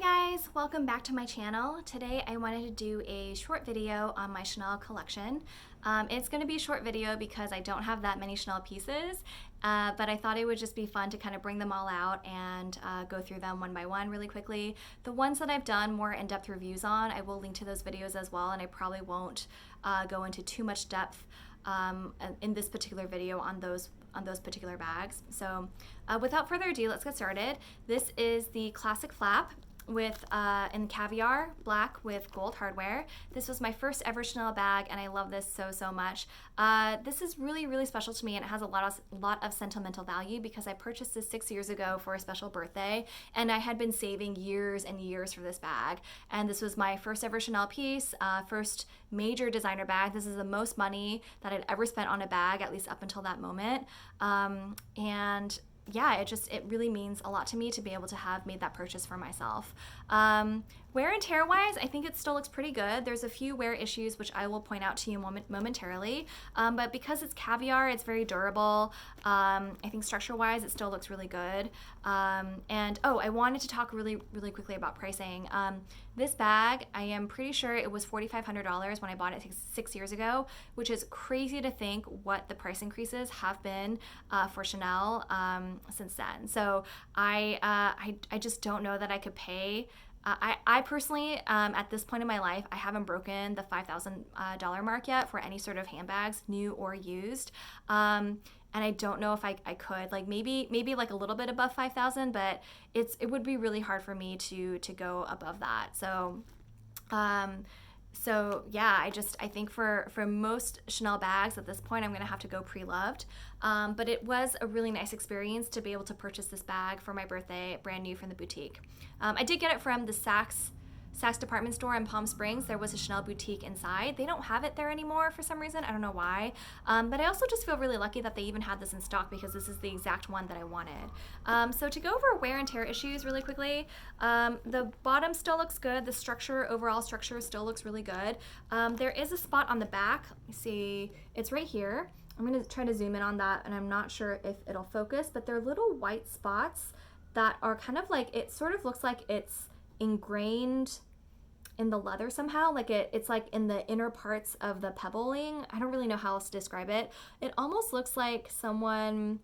Guys, welcome back to my channel. Today I wanted to do a short video on my Chanel collection. It's going to be a short video because I don't have that many Chanel pieces, but I thought it would just be fun to kind of bring them all out and go through them one by one really quickly. The ones that I've done more in-depth reviews on, I will link to those videos as well, and I probably won't go into too much depth in this particular video on those particular bags. So without further ado, let's get started. This is the classic flap with in caviar black with gold hardware. This was my first ever Chanel bag, and I love this so much. This is really special to me, and it has a lot of sentimental value because I purchased this 6 years ago for a special birthday, and I had been saving years and years for this bag. And this was my first ever Chanel piece, first major designer bag. This is the most money that I'd ever spent on a bag, at least up until that moment. And yeah, it really means a lot to me to be able to have made that purchase for myself. Wear and tear wise, I think it still looks pretty good. There's a few wear issues which I will point out to you momentarily, but because it's caviar, it's very durable. I think structure wise, it still looks really good. And oh, I wanted to talk really quickly about pricing. This bag, I am pretty sure it was $4,500 when I bought it 6 years ago, which is crazy to think what the price increases have been for Chanel since then. So I just don't know that I could pay. I personally, at this point in my life, I haven't broken the $5,000 mark yet for any sort of handbags, new or used. And I don't know if I could, like maybe like a little bit above 5,000, but it would be really hard for me to go above that. So yeah, I think for most Chanel bags at this point, I'm gonna have to go pre-loved. But it was a really nice experience to be able to purchase this bag for my birthday, brand new from the boutique. I did get it from the Saks department store in Palm Springs. There was a Chanel boutique inside. They don't have it there anymore for some reason. I don't know why. But I also just feel really lucky that they even had this in stock because this is the exact one that I wanted. So to go over wear and tear issues really quickly, the bottom still looks good. The overall structure still looks really good. There is a spot on the back. Let me see. It's right here. I'm going to try to zoom in on that, and I'm not sure if it'll focus, but they're little white spots that are kind of like, it sort of looks like it's ingrained in the leather somehow, like it's like in the inner parts of the pebbling. I don't really know how else to describe it. It almost looks like someone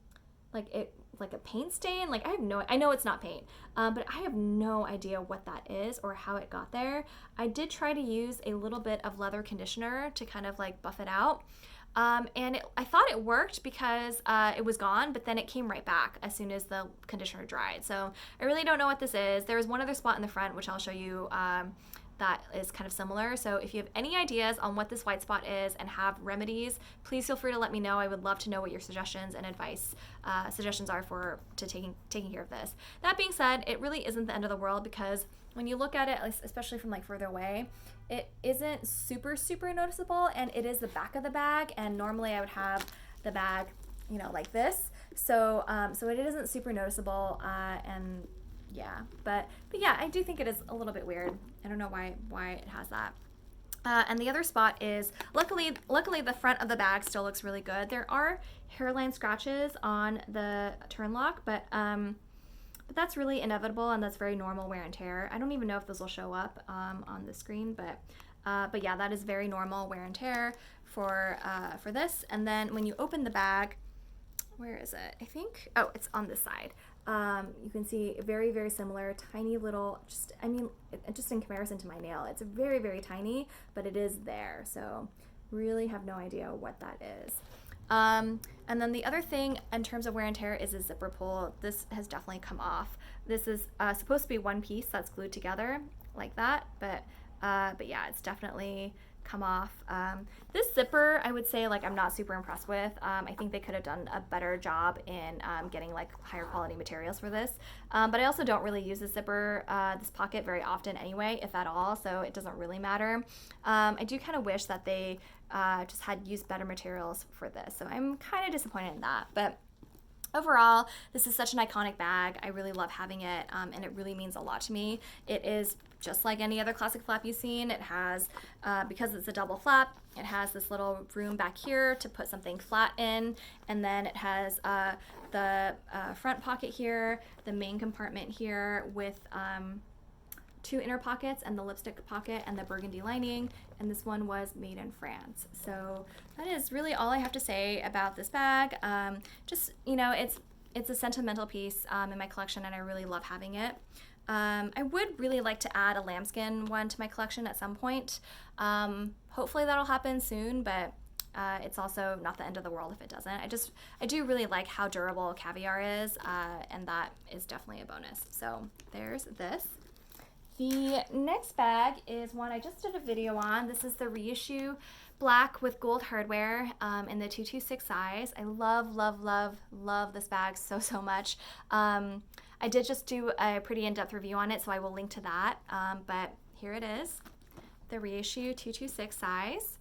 like a paint stain. Like I know it's not paint, but I have no idea what that is or how it got there. I did try to use a little bit of leather conditioner to kind of like buff it out. And I thought it worked because it was gone, but then it came right back as soon as the conditioner dried. So I really don't know what this is. There's one other spot in the front, which I'll show you, that is kind of similar. So if you have any ideas on what this white spot is and have remedies, please feel free to let me know. I would love to know what your suggestions and advice suggestions are for taking care of this. That being said, it really isn't the end of the world because when you look at it, especially from like further away, it isn't super noticeable, and it is the back of the bag, and normally I would have the bag, you know, like this. So it isn't super noticeable, and yeah, but yeah, I do think it is a little bit weird. I don't know why it has that. And the other spot is, luckily the front of the bag still looks really good. There are hairline scratches on the turn lock, but that's really inevitable, and that's very normal wear and tear. I don't even know if those will show up on the screen, but yeah, that is very normal wear and tear for this. And then when you open the bag, where is it? I think, oh, it's on this side. You can see very similar, tiny little, just in comparison to my nail, it's very tiny, but it is there. So really have no idea what that is. And then the other thing in terms of wear and tear is a zipper pull. This has definitely come off. This is supposed to be one piece that's glued together like that, but yeah, it's definitely come off. This zipper, I would say, like, I'm not super impressed with. I think they could have done a better job in getting like higher quality materials for this. But I also don't really use this zipper, this pocket very often anyway, if at all, so it doesn't really matter. I do kind of wish that they just had used better materials for this, so I'm kind of disappointed in that. But overall, this is such an iconic bag. I really love having it, and it really means a lot to me. It is just like any other classic flap you've seen. It has, because it's a double flap, it has this little room back here to put something flat in, and then it has the front pocket here, the main compartment here with 2 inner pockets and the lipstick pocket and the burgundy lining, and this one was made in France. So that is really all I have to say about this bag. Just, you know, it's a sentimental piece in my collection, and I really love having it. I would really like to add a lambskin one to my collection at some point. Hopefully that'll happen soon, but it's also not the end of the world if it doesn't. I do really like how durable caviar is, and that is definitely a bonus. So there's this. The next bag is one I just did a video on. This is the reissue black with gold hardware in the 226 size. I love, love, love, love this bag so, so much. I did just do a pretty in-depth review on it, so I will link to that. But here it is, the reissue 226 size.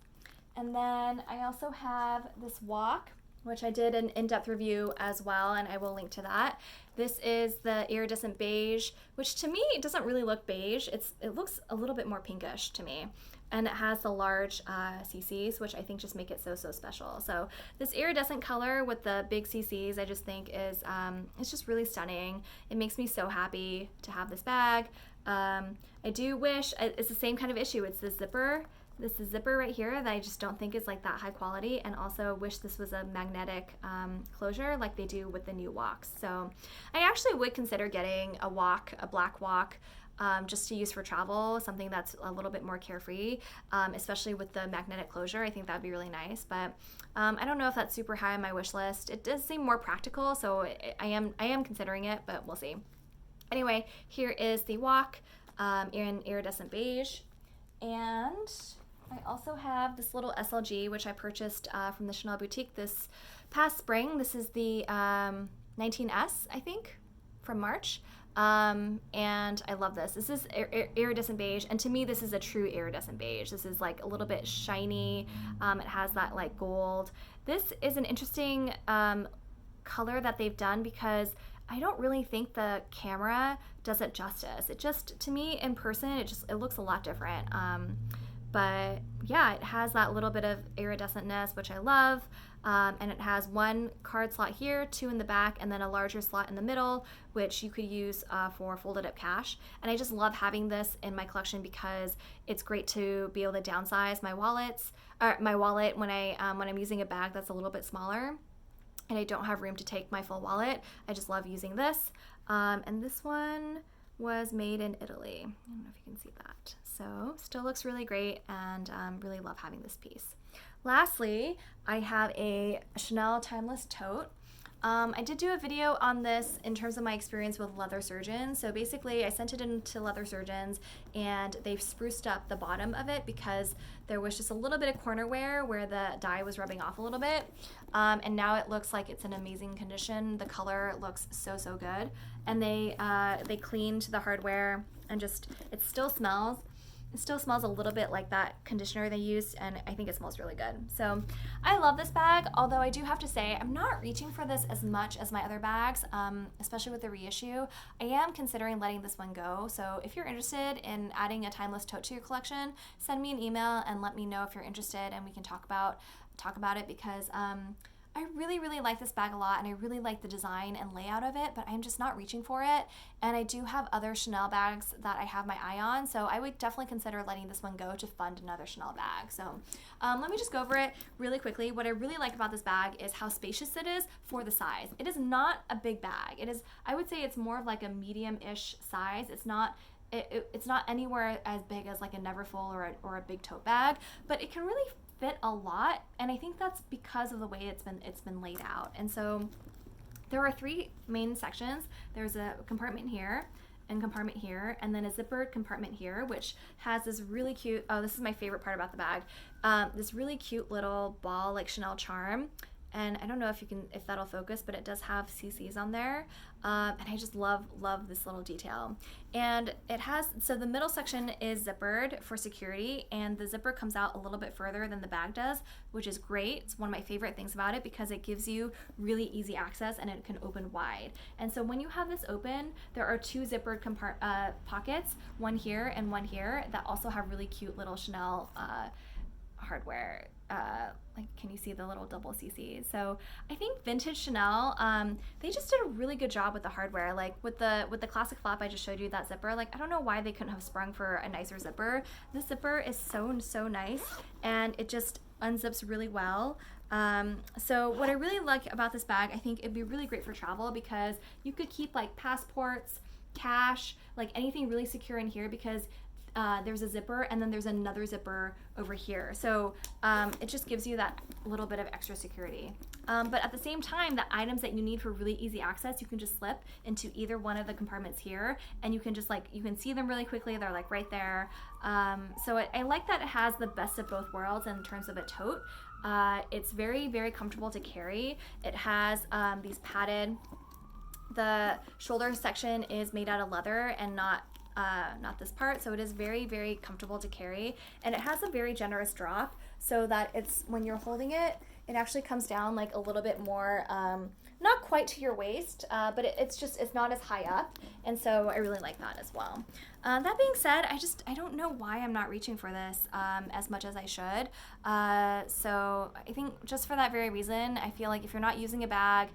And then I also have this walk, which I did an in-depth review as well, and I will link to that. This is the iridescent beige, which to me, it doesn't really look beige. It looks a little bit more pinkish to me. And it has the large CCs, which I think just make it so, so special. So this iridescent color with the big CCs, I just think is, it's just really stunning. It makes me so happy to have this bag. I do wish, it's the same kind of issue. It's the zipper. This is zipper right here that I just don't think is like that high quality, and also wish this was a magnetic closure like they do with the new walks. So I actually would consider getting a black walk, just to use for travel, something that's a little bit more carefree, especially with the magnetic closure. I think that'd be really nice, but I don't know if that's super high on my wish list. It does seem more practical, so I am considering it, but we'll see. Anyway, here is the walk in iridescent beige, and I also have this little SLG, which I purchased from the Chanel boutique this past spring. This is the 19S, I think, from March. And I love this. This is iridescent beige, and to me this is a true iridescent beige. This is like a little bit shiny. It has that like gold. This is an interesting color that they've done because I don't really think the camera does it justice. It just, to me in person, it looks a lot different. But yeah, it has that little bit of iridescentness, which I love. And it has 1 card slot here, 2 in the back, and then a larger slot in the middle, which you could use for folded up cash. And I just love having this in my collection because it's great to be able to downsize my wallet when I'm using a bag that's a little bit smaller and I don't have room to take my full wallet. I just love using this. And this one was made in Italy. I don't know if you can see that. So still looks really great, and really love having this piece. Lastly, I have a Chanel Timeless Tote. I did do a video on this in terms of my experience with leather surgeons. So basically I sent it into leather surgeons and they've spruced up the bottom of it because there was just a little bit of corner wear where the dye was rubbing off a little bit. And now it looks like it's in amazing condition. The color looks so, so good. And they cleaned the hardware, and just, it still smells a little bit like that conditioner they used, and I think it smells really good. So I love this bag, although I do have to say I'm not reaching for this as much as my other bags, especially with the reissue. I am considering letting this one go. So if you're interested in adding a Timeless Tote to your collection, send me an email and let me know if you're interested, and we can talk about it, because I really, really like this bag a lot, and I really like the design and layout of it, but I'm just not reaching for it. And I do have other Chanel bags that I have my eye on, so I would definitely consider letting this one go to fund another Chanel bag. So let me just go over it really quickly. What I really like about this bag is how spacious it is for the size. It is not a big bag. It is, I would say it's more of like a medium-ish size. It's not anywhere as big as like a Neverfull or a big tote bag, but it can really fit a lot, and I think that's because of the way it's been laid out. And so there are 3 main sections. There's a compartment here and compartment here, and then a zippered compartment here, which has this really cute, oh, this is my favorite part about the bag, this really cute little ball like Chanel charm. And I don't know if that'll focus, but it does have CCs on there. And I just love this little detail. And it has, so the middle section is zippered for security, and the zipper comes out a little bit further than the bag does, which is great. It's one of my favorite things about it because it gives you really easy access, and it can open wide. And so when you have this open, there are 2 zippered pockets, one here and one here, that also have really cute little Chanel hardware. Like, can you see the little double CC? So I think vintage Chanel, they just did a really good job with the hardware. Like with the classic flap I just showed you, that zipper, like I don't know why they couldn't have sprung for a nicer zipper. This zipper is so nice, and it just unzips really well. So what I really like about this bag, I think it'd be really great for travel, because you could keep like passports, cash, like anything really secure in here, because there's a zipper and then there's another zipper over here. So it just gives you that little bit of extra security. But at the same time, the items that you need for really easy access, you can just slip into either one of the compartments here, and you can just like, you can see them really quickly. They're like right there. So I like that it has the best of both worlds in terms of a tote. It's very comfortable to carry. It has these padded, the shoulder section is made out of leather and not this part, so it is very comfortable to carry, and it has a very generous drop, so that it's, when you're holding it, it actually comes down like a little bit more, not quite to your waist, but it's not as high up, and so I really like that as well. That being said, I don't know why I'm not reaching for this as much as I should. So I think just for that very reason, I feel like if you're not using a bag,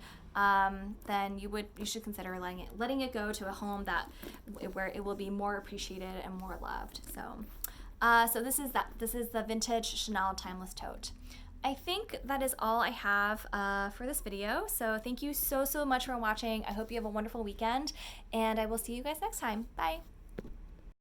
then you should consider letting it go to a home where it will be more appreciated and more loved. So this is the vintage Chanel Timeless Tote. I think that is all I have for this video. So thank you so much for watching. I hope you have a wonderful weekend, and I will see you guys next time. Bye.